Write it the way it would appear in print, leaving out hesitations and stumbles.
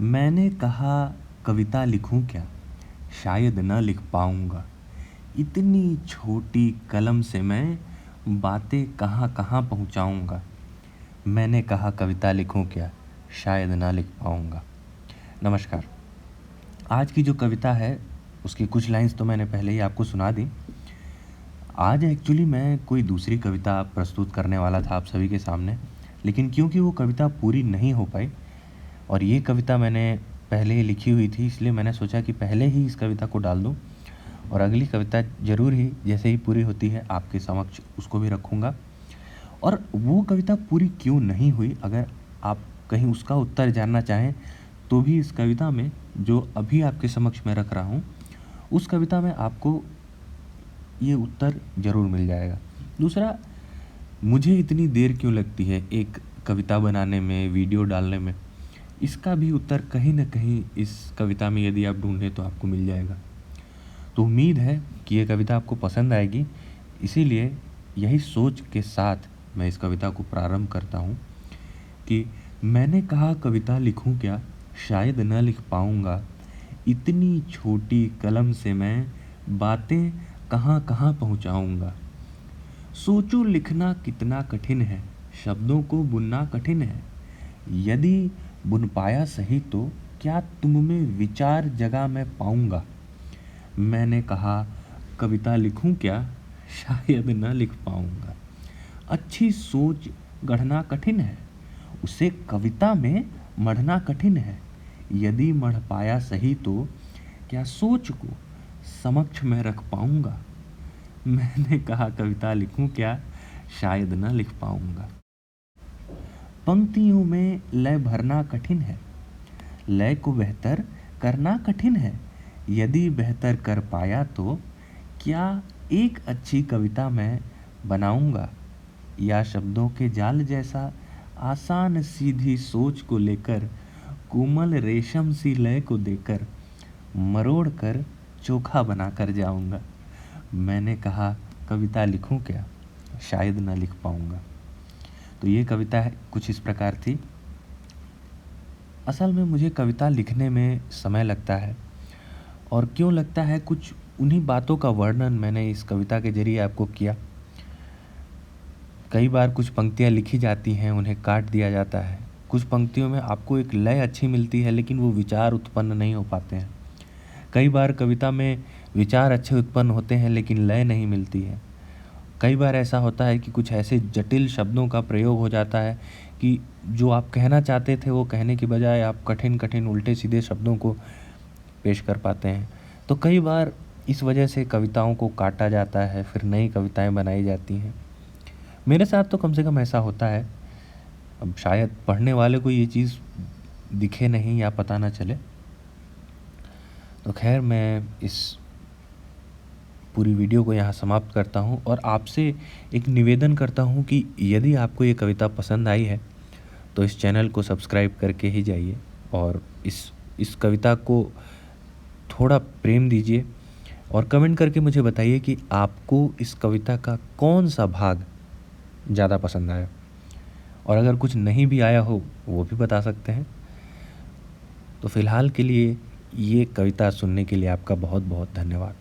मैंने कहा कविता लिखूं क्या, शायद न लिख पाऊंगा। इतनी छोटी कलम से मैं बातें कहाँ कहाँ पहुँचाऊंगा। मैंने कहा कविता लिखूं क्या, शायद ना लिख पाऊंगा। नमस्कार। आज की जो कविता है उसकी कुछ लाइंस तो मैंने पहले ही आपको सुना दी। आज एक्चुअली मैं कोई दूसरी कविता प्रस्तुत करने वाला था आप सभी के सामने, लेकिन क्योंकि वो कविता पूरी नहीं हो पाई और ये कविता मैंने पहले ही लिखी हुई थी, इसलिए मैंने सोचा कि पहले ही इस कविता को डाल दूं और अगली कविता ज़रूर ही जैसे ही पूरी होती है आपके समक्ष उसको भी रखूँगा। और वो कविता पूरी क्यों नहीं हुई, अगर आप कहीं उसका उत्तर जानना चाहें तो भी इस कविता में जो अभी आपके समक्ष मैं रख रहा हूँ उस कविता में आपको ये उत्तर ज़रूर मिल जाएगा। दूसरा, मुझे इतनी देर क्यों लगती है एक कविता बनाने में, वीडियो डालने में, इसका भी उत्तर कहीं ना कहीं इस कविता में यदि आप ढूंढें तो आपको मिल जाएगा। तो उम्मीद है कि ये कविता आपको पसंद आएगी, इसीलिए यही सोच के साथ मैं इस कविता को प्रारंभ करता हूँ कि मैंने कहा कविता लिखूं क्या, शायद न लिख पाऊँगा। इतनी छोटी कलम से मैं बातें कहाँ कहाँ पहुँचाऊँगा। सोचो लिखना कितना कठिन है, शब्दों को बुनना कठिन है। यदि बुन पाया सही तो क्या तुम में विचार जगा मैं पाऊँगा। मैंने कहा कविता लिखूं क्या, शायद न लिख पाऊँगा। अच्छी सोच गढ़ना कठिन है, उसे कविता में मढ़ना कठिन है। यदि मढ़ पाया सही तो क्या सोच को समक्ष में रख पाऊँगा। मैंने कहा कविता लिखूं क्या, शायद न लिख पाऊँगा। पंक्तियों में लय भरना कठिन है, लय को बेहतर करना कठिन है। यदि बेहतर कर पाया तो क्या एक अच्छी कविता मैं बनाऊंगा। या शब्दों के जाल जैसा आसान सीधी सोच को लेकर, कोमल रेशम सी लय को देकर, मरोड़ कर चोखा बना कर जाऊंगा। मैंने कहा कविता लिखूं क्या, शायद ना लिख पाऊंगा। तो ये कविता है कुछ इस प्रकार थी। असल में मुझे कविता लिखने में समय लगता है, और क्यों लगता है, कुछ उन्हीं बातों का वर्णन मैंने इस कविता के जरिए आपको किया। कई बार कुछ पंक्तियाँ लिखी जाती हैं, उन्हें काट दिया जाता है। कुछ पंक्तियों में आपको एक लय अच्छी मिलती है लेकिन वो विचार उत्पन्न नहीं हो पाते हैं। कई बार कविता में विचार अच्छे उत्पन्न होते हैं लेकिन लय नहीं मिलती है। कई बार ऐसा होता है कि कुछ ऐसे जटिल शब्दों का प्रयोग हो जाता है कि जो आप कहना चाहते थे वो कहने की बजाय आप कठिन कठिन उल्टे सीधे शब्दों को पेश कर पाते हैं। तो कई बार इस वजह से कविताओं को काटा जाता है, फिर नई कविताएं बनाई जाती हैं। मेरे साथ तो कम से कम ऐसा होता है। अब शायद पढ़ने वाले को ये चीज़ दिखे नहीं या पता ना चले। तो खैर, मैं इस पूरी वीडियो को यहाँ समाप्त करता हूँ और आपसे एक निवेदन करता हूँ कि यदि आपको ये कविता पसंद आई है तो इस चैनल को सब्सक्राइब करके ही जाइए और इस कविता को थोड़ा प्रेम दीजिए और कमेंट करके मुझे बताइए कि आपको इस कविता का कौन सा भाग ज़्यादा पसंद आया, और अगर कुछ नहीं भी आया हो वो भी बता सकते हैं। तो फिलहाल के लिए ये कविता सुनने के लिए आपका बहुत बहुत धन्यवाद।